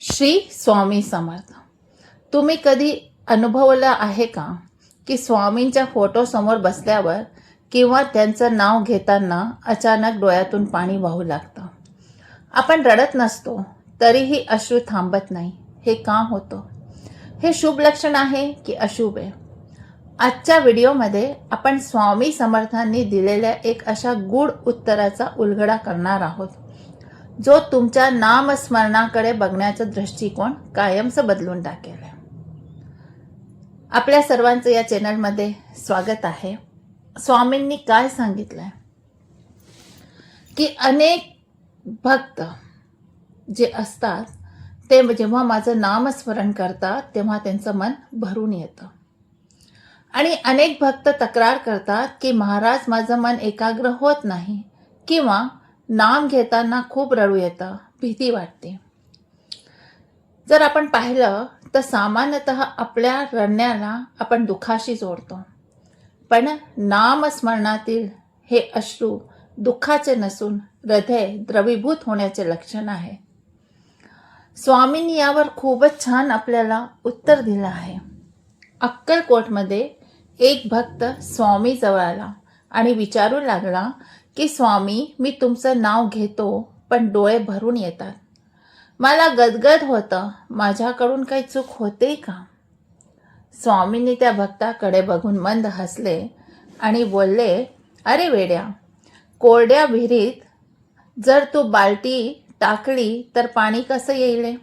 श्री स्वामी समर्थ. तुम्ही कधी अनुभवलं आहे का की स्वामींच्या फोटोसमोर बसल्यावर किंवा त्यांचं नाव घेताना अचानक डोळ्यातून पाणी वाहू लागतं. आपण रडत नसतो तरीही अश्रू थांबत नाही. हे का होतं? हे शुभ लक्षण आहे की अशुभ आहे? आजच्या व्हिडिओमध्ये आपण स्वामी समर्थांनी दिलेल्या एक अशा गूढ उत्तराचा उलगडा करणार आहोत जो तुमच्या नामस्मरणाकडे बघण्याचा दृष्टिकोन कायमच बदलून टाकेल. आपल्या सर्वांचं या चॅनलमध्ये स्वागत आहे. स्वामींनी काय सांगितलंय की अनेक भक्त जे असतात ते जेव्हा माझं नामस्मरण करतात तेव्हा त्यांचं मन भरून येतं. आणि अनेक भक्त तक्रार करतात की महाराज माझं मन एकाग्र होत नाही किंवा नाम घेताना खूप रडू येतं, भीती वाटते. जर आपण पाहिलं तर सामान्यतः आपल्या रडण्याला आपण दुःखाशी जोडतो, पण नामस्मरणातील हे अश्रू दुःखाचे नसून हृदय द्रवीभूत होण्याचे लक्षण आहे. स्वामींनी यावर खूपच छान आपल्याला उत्तर दिलं आहे. अक्कलकोटमध्ये एक भक्त स्वामी जवळ आला आणि विचारू लागला की स्वामी, मी तुमचं नाव घेतो पण डोळे भरून येतात. मला गदगद होतं, माझ्याकडून काही चूक होते का? स्वामींनी त्या भक्ताकडे बघून मंद हसले आणि बोलले, अरे वेड्या, कोरड्या विहिरीत जर तू बाल्टी टाकली तर पाणी कसं येईल?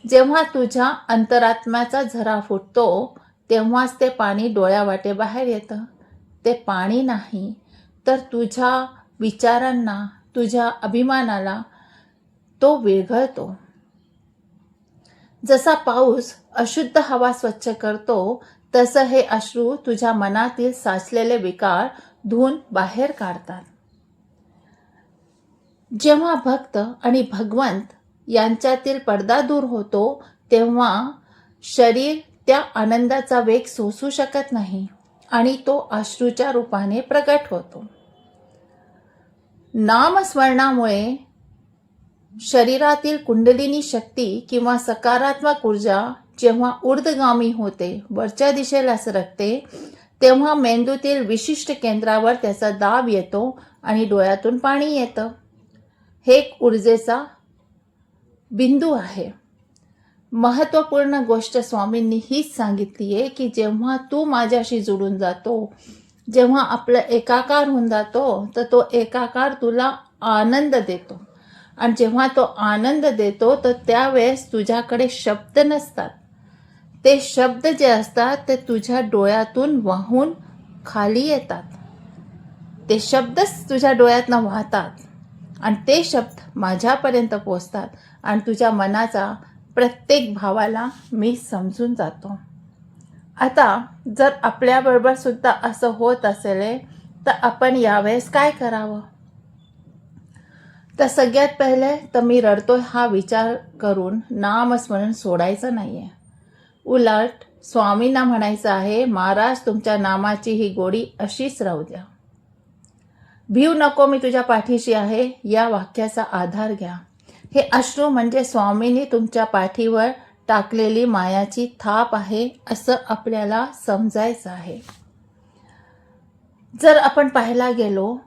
जेव्हा तुझ्या अंतरात्म्याचा झरा फुटतो तेव्हाच ते पाणी डोळ्यावाटे बाहेर येतं. ते पाणी नाही तर तुझ्या विचारांना, तुझ्या अभिमानाला तो विरघळतो. जसा पाऊस अशुद्ध हवा स्वच्छ करतो तसं हे अश्रू तुझ्या मनातील साचलेले विकार धुवून बाहेर काढतात. जेव्हा भक्त आणि भगवंत यांच्यातील पडदा दूर होतो तेव्हा शरीर त्या आनंदाचा वेग सोसू शकत नाही आणि तो अश्रूच्या रूपाने प्रकट होतो. नामस्मरणामुळे शरीरातील कुंडलिनी शक्ती किंवा सकारात्मक ऊर्जा जेव्हा ऊर्ध्वगामी होते, वरच्या दिशेला सरकते, तेव्हा मेंदूतील विशिष्ट केंद्रावर त्याचा दाब येतो आणि डोळ्यातून पाणी येतं. हे एक ऊर्जेचा बिंदू आहे. महत्त्वपूर्ण गोष्ट स्वामींनी हीच सांगितली आहे की जेव्हा तू माझ्याशी जुळून जातो, जेव्हा आपलं एकाकार होऊन जातो तर तो एकाकार तुला आनंद देतो. आणि जेव्हा तो आनंद देतो तर त्यावेळेस तुझ्याकडे शब्द नसतात. ते शब्द जे असतात ते तुझ्या डोळ्यातून वाहून खाली येतात. ते शब्दच तुझ्या डोळ्यातनं वाहतात आणि ते शब्द माझ्यापर्यंत पोचतात आणि तुझ्या मनाचा प्रत्येक भावाला मी समजून जातो. आता जर आपल्याबरोबर सुद्धा असं होत असेल तर आपण यावेळेस काय करावं? तर सगळ्यात पहिले तर मी रडतोय हा विचार करून नामस्मरण सोडायचं नाहीये. उलट स्वामींना म्हणायचं आहे, महाराज तुमच्या नामाची ही गोडी अशीच राहू द्या. भिऊ नको, मी तुझ्या पाठीशी आहे, या वाक्याचा आधार घ्या. हे अश्रू म्हणजे स्वामींनी तुमच्या पाठीवर टाकलेली मायाची थाप आहे असं आपल्याला समजायचं आहे. जर आपण पाहायला गेलो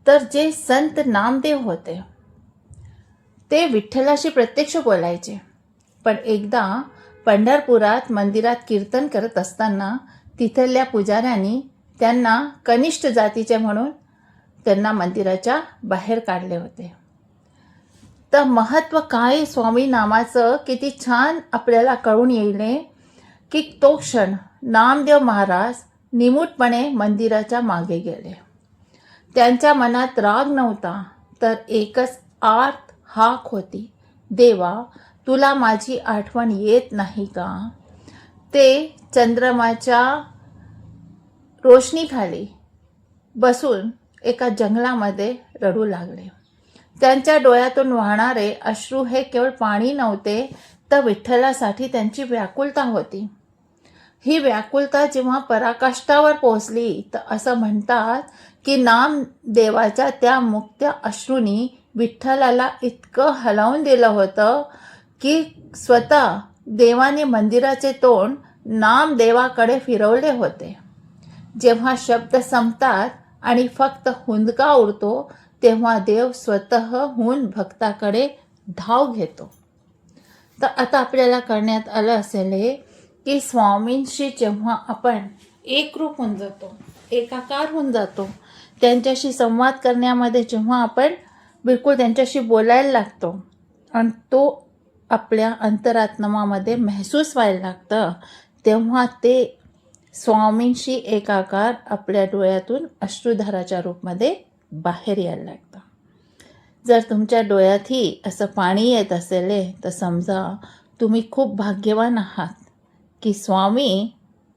तर जे संत नामदेव होते ते विठ्ठलाशी प्रत्यक्ष बोलायचे, पण एकदा पंढरपुरात मंदिरात कीर्तन करत असताना तिथल्या पुजाऱ्यांनी त्यांना कनिष्ठ जातीचे म्हणून त्यांना मंदिराच्या बाहेर काढले होते. तर महत्त्व काय स्वामी नामाचं किती छान आपल्याला कळून येईल की तो क्षण नामदेव महाराज निमूटपणे मंदिराच्या मागे गेले. त्यांच्या मनात राग नव्हता तर एकच आर्त हाक होती, देवा तुला माझी आठवण येत नाही का? ते चंद्रमाच्या रोशनीखाली बसून एका जंगलामध्ये रडू लागले. त्यांच्या डोळ्यातून वाहणारे अश्रू हे केवळ पाणी नव्हते तर विठ्ठलासाठी त्यांची व्याकुलता होती. ही व्याकुलता जेव्हा पराकाष्ठावर पोहोचली तर असं म्हणतात की नामदेवाच्या त्या मुक्त अश्रूंनी विठ्ठलाला इतकं हलवून दिलं होतं की स्वतः देवाने मंदिराचे तोंड नामदेवाकडे फिरवले होते. जेव्हा शब्द संपतात आणि फक्त हुंदका उरतो तेव्हा देव स्वतःहून भक्ताकडे धाव घेतो. तर आता आपल्याला करण्यात आलं असेल हे की स्वामींशी जेव्हा आपण एकरूप होऊन जातो, एकाकार होऊन जातो, त्यांच्याशी संवाद करण्यामध्ये जेव्हा आपण बिलकुल त्यांच्याशी बोलायला लागतो आणि तो आपल्या अंतरात्मामध्ये महसूस व्हायला लागतं, तेव्हा ते स्वामींशी एकाकार आपल्या डोळ्यातून अश्रुधाराच्या रूपमध्ये बाहेर यायला लागतं. जर तुमच्या डोळ्यातही असं पाणी येत असेल तर समजा तुम्ही खूप भाग्यवान आहात की स्वामी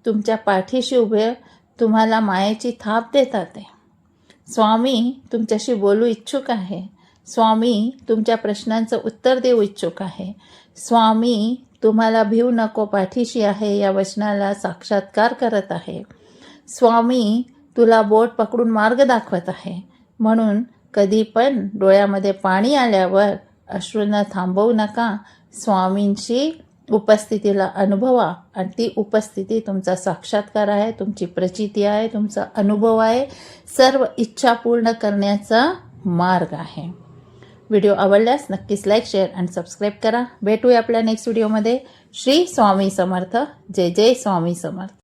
तुमच्या पाठीशी उभे तुम्हाला मायेची थाप देतात आहे. स्वामी तुमच्याशी बोलू इच्छुक आहे. स्वामी तुमच्या प्रश्नांचं उत्तर देऊ इच्छुक आहे. स्वामी तुम्हाला भिवू नको पाठीशी आहे या वचनाला साक्षात्कार करत आहे. स्वामी तुला बोट पकडून मार्ग दाखवत आहे. म्हणून कधी पण डोळ्यामध्ये पाणी आल्यावर अश्रूंना थांबवू नका. स्वामींची उपस्थितीला अनुभवा आणि ती उपस्थिती तुमचा साक्षात्कार आहे, तुमची प्रचिती आहे, तुमचा अनुभव आहे, सर्व इच्छा पूर्ण करण्याचा मार्ग आहे. व्हिडिओ आवडल्यास नक्कीच लाईक, शेअर आणि सबस्क्राईब करा. भेटूया आपल्या नेक्स्ट व्हिडिओमध्ये. श्री स्वामी समर्थ. जय जय स्वामी समर्थ.